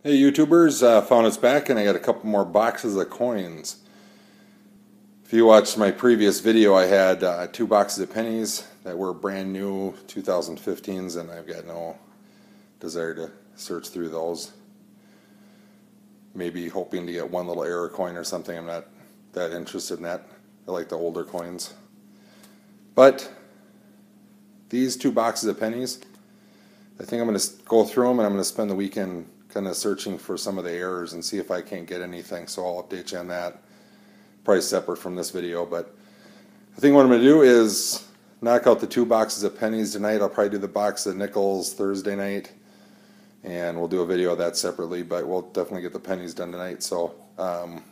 Hey YouTubers, found us back and I got a couple more boxes of coins. If you watched my previous video, I had 2 boxes of pennies that were brand new 2015s, and I've got no desire to search through those. Maybe hoping to get one little error coin or something. I'm not that interested in that. I like the older coins. But these 2 boxes of pennies, I think I'm going to go through them and I'm going to spend the weekend kind of searching for some of the errors and see if I can't get anything, so I'll update you on that. Probably separate from this video, but I think what I'm going to do is knock out the 2 boxes of pennies tonight. I'll probably do the box of nickels Thursday night, and we'll do a video of that separately, but we'll definitely get the pennies done tonight. So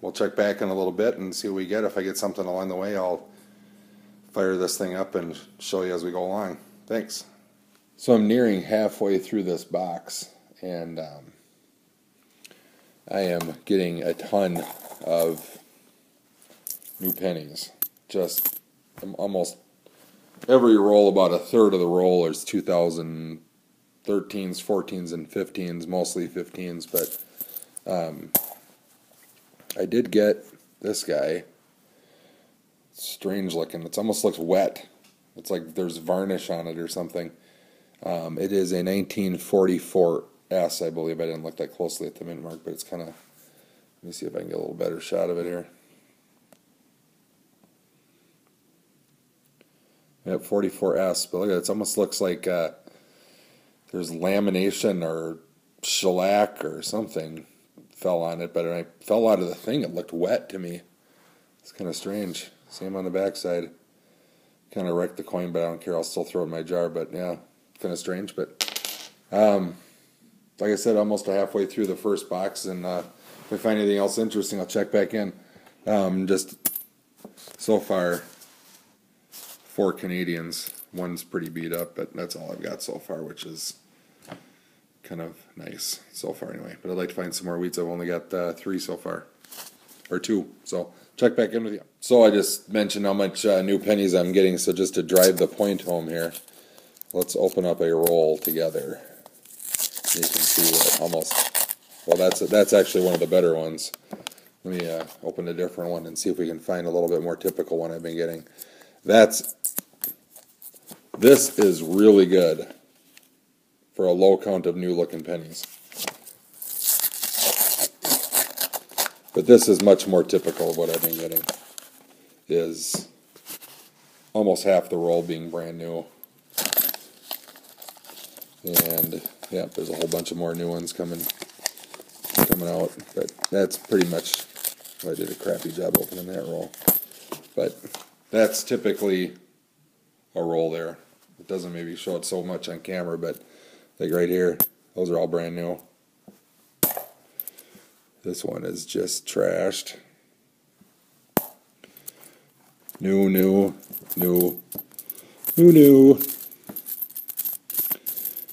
we'll check back in a little bit and see what we get. If I get something along the way, I'll fire this thing up and show you as we go along. Thanks. So I'm nearing halfway through this box, and I am getting a ton of new pennies. Just almost every roll, about a third of the roll is 2013s, 14s, and 15s, mostly 15s, but I did get this guy. Strange looking. It almost looks wet. It's like there's varnish on it or something. It is a 1944S, I believe. I didn't look that closely at the mint mark, but it's kind of, let me see if I can get a little better shot of it here. Yep, 44S, but look at it, it almost looks like there's lamination or shellac or something fell on it, but when I fell out of the thing, it looked wet to me. It's kind of strange. Same on the back side. Kind of wrecked the coin, but I don't care. I'll still throw it in my jar, but yeah, kind of strange. But like I said, almost halfway through the first box, and if I find anything else interesting, I'll check back in. Just so far, 4 Canadians. One's pretty beat up, but that's all I've got so far, which is kind of nice so far anyway. But I'd like to find some more wheats. I've only got 3 so far, or 2. So check back in with you. So I just mentioned how much new pennies I'm getting, so just to drive the point home here, let's open up a roll together. You can see what almost, well, that's actually one of the better ones. Let me open a different one and see if we can find a little bit more typical one I've been getting. This is really good for a low count of new looking pennies. But this is much more typical of what I've been getting. Is almost half the roll being brand new. And yeah, there's a whole bunch of more new ones coming out. But that's pretty much, well, I did a crappy job opening that roll. But that's typically a roll there. It doesn't maybe show it so much on camera, but like right here, those are all brand new. This one is just trashed. New.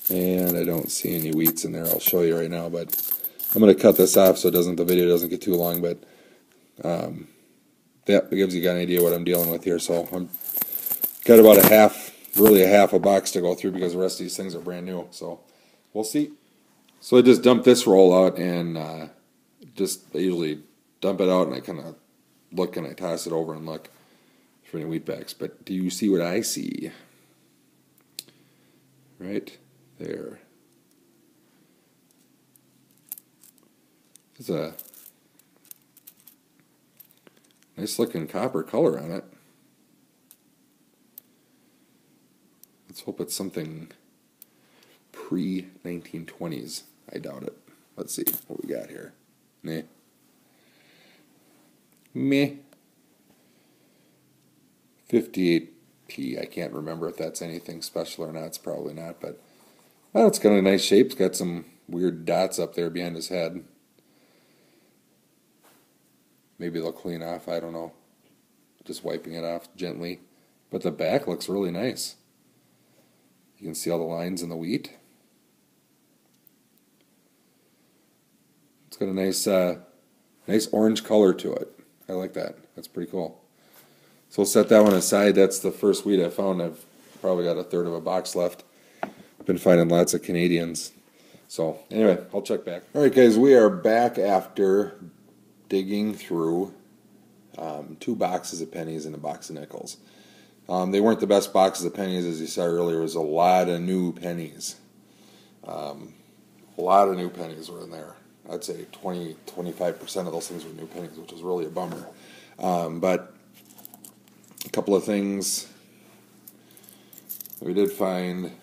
And I don't see any wheats in there. I'll show you right now, but I'm going to cut this off so the video doesn't get too long, but yeah, it gives you an idea what I'm dealing with here. So I'm got about a half a box to go through because the rest of these things are brand new. So we'll see. So I just dumped this roll out, and I usually dump it out and I kind of look and I toss it over and look for any wheat backs. But do you see what I see? Right there. There's a nice looking copper color on it. Let's hope it's something pre-1920s. I doubt it. Let's see what we got here. Meh. 58p. I can't remember if that's anything special or not. It's probably not, but well, it's got a nice shape. It's got some weird dots up there behind his head. Maybe they'll clean off. I don't know. Just wiping it off gently. But the back looks really nice. You can see all the lines in the wheat. It's got a nice orange color to it. I like that. That's pretty cool. So we'll set that one aside. That's the first wheat I found. I've probably got a third of a box left. Been finding lots of Canadians. So anyway, I'll check back. All right, guys, we are back after digging through 2 boxes of pennies and a box of nickels. They weren't the best boxes of pennies, as you saw earlier. There was a lot of new pennies. A lot of new pennies were in there. I'd say 20-25% of those things were new pennies, which was really a bummer. But a couple of things we did find.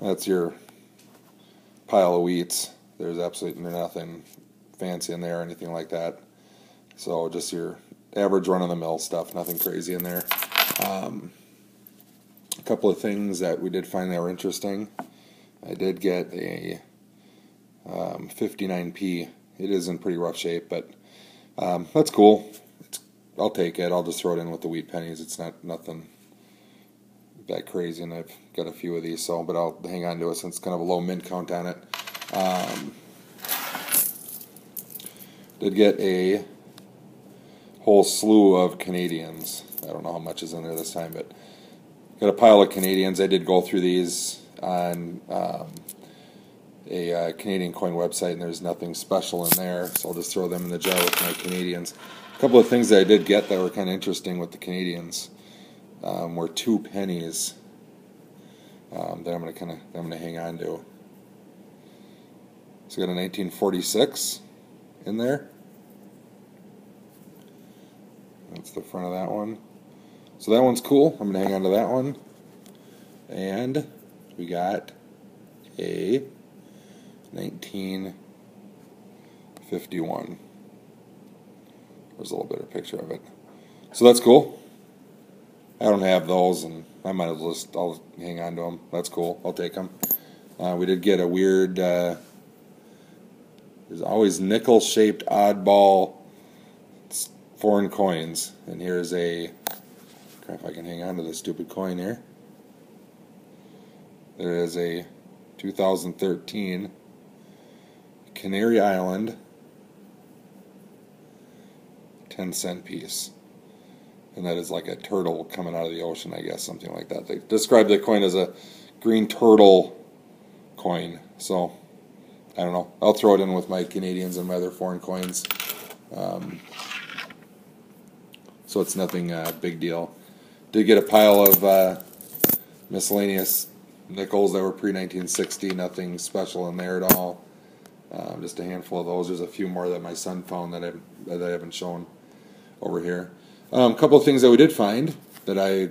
That's your pile of wheats. There's absolutely nothing fancy in there or anything like that. So just your average run-of-the-mill stuff, nothing crazy in there. A couple of things that we did find that were interesting. I did get a 59p. It is in pretty rough shape, but that's cool. I'll take it. I'll just throw it in with the wheat pennies. It's nothing that crazy, and I've got a few of these, but I'll hang on to it since it's kind of a low mint count on it. Did get a whole slew of Canadians. I don't know how much is in there this time, but got a pile of Canadians. I did go through these on a Canadian coin website, and there's nothing special in there, so I'll just throw them in the jar with my Canadians. A couple of things that I did get that were kind of interesting with the Canadians were 2 pennies that I'm gonna hang on to. So I got a 1946 in there. That's the front of that one. So that one's cool. I'm gonna hang on to that one. And we got a 1951. There's a little bit of a picture of it. So that's cool. I don't have those, and I might as well I'll hang on to them. That's cool. I'll take them. We did get a weird, there's always nickel-shaped oddball foreign coins. And here's a, crap, I can hang on to this stupid coin here. There is a 2013 Canary Island 10-cent piece. And that is like a turtle coming out of the ocean, I guess, something like that. They describe the coin as a green turtle coin. So, I don't know. I'll throw it in with my Canadians and my other foreign coins. So it's nothing big deal. Did get a pile of miscellaneous nickels that were pre-1960. Nothing special in there at all. Just a handful of those. There's a few more that my son found that I haven't shown over here. A couple of things that we did find that I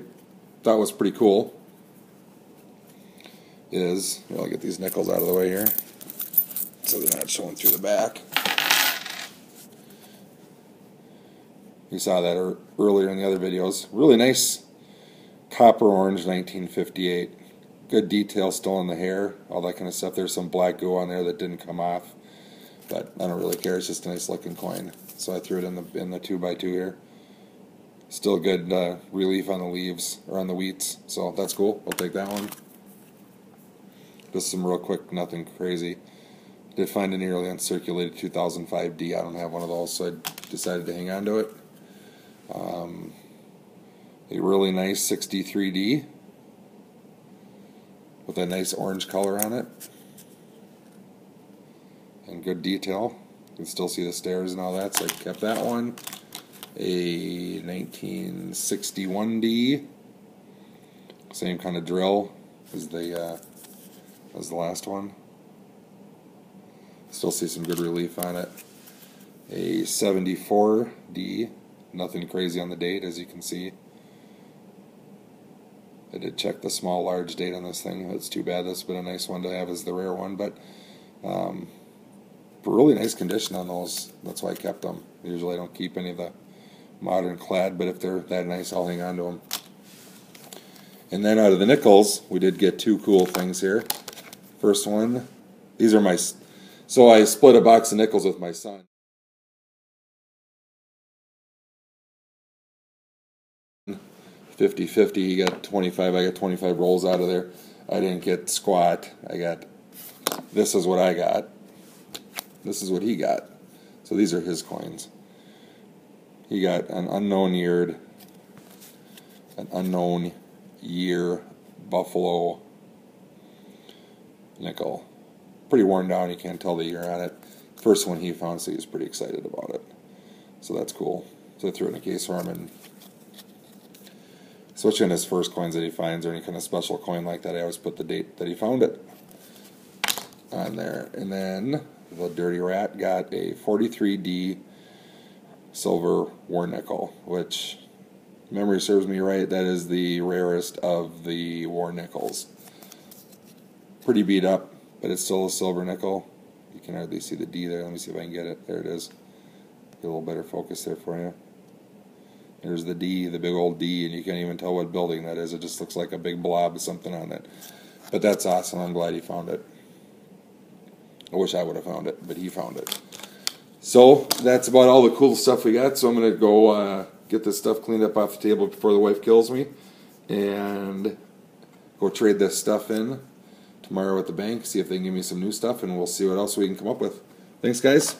thought was pretty cool is, I'll get these nickels out of the way here so they're not showing through the back. You saw that earlier in the other videos. Really nice copper orange 1958. Good detail still in the hair, all that kind of stuff. There's some black goo on there that didn't come off, but I don't really care. It's just a nice looking coin. So I threw it in the 2x2 here. Still good relief on the leaves, or on the wheats, so that's cool. I'll take that one. Just some real quick, nothing crazy. Did find a nearly uncirculated 2005D. I don't have one of those, so I decided to hang on to it. A really nice 63D with a nice orange color on it. And good detail. You can still see the stairs and all that, so I kept that one. A 1961D, same kind of drill as the last one. Still see some good relief on it. A 74D, nothing crazy on the date, as you can see. I did check the small large date on this thing. It's too bad. This would have been a nice one to have as the rare one, but really nice condition on those. That's why I kept them. Usually I don't keep any of the modern clad, but if they're that nice, I'll hang on to them. And then out of the nickels, we did get 2 cool things here. First one, these are my, so I split a box of nickels with my son. 50-50, he got 25, I got 25 rolls out of there. I didn't get squat. This is what I got. This is what he got. So these are his coins. He got an unknown year Buffalo nickel. pretty worn down. You can't tell the year on it. First one he found, so he was pretty excited about it. So that's cool. So I threw it in a case for him, and especially on his first coins that he finds or any kind of special coin like that, I always put the date that he found it on there. And then the Dirty Rat got a 43D silver war nickel, which, memory serves me right, that is the rarest of the war nickels. Pretty beat up, but it's still a silver nickel. You can hardly see the D there. Let me see if I can get it. There it is. Get a little better focus there for you. There's the D, the big old D, and you can't even tell what building that is. It just looks like a big blob of something on it. But that's awesome. I'm glad he found it. I wish I would have found it, but he found it. So that's about all the cool stuff we got. So I'm going to go get this stuff cleaned up off the table before the wife kills me, and go trade this stuff in tomorrow at the bank, see if they can give me some new stuff, and we'll see what else we can come up with. Thanks, guys.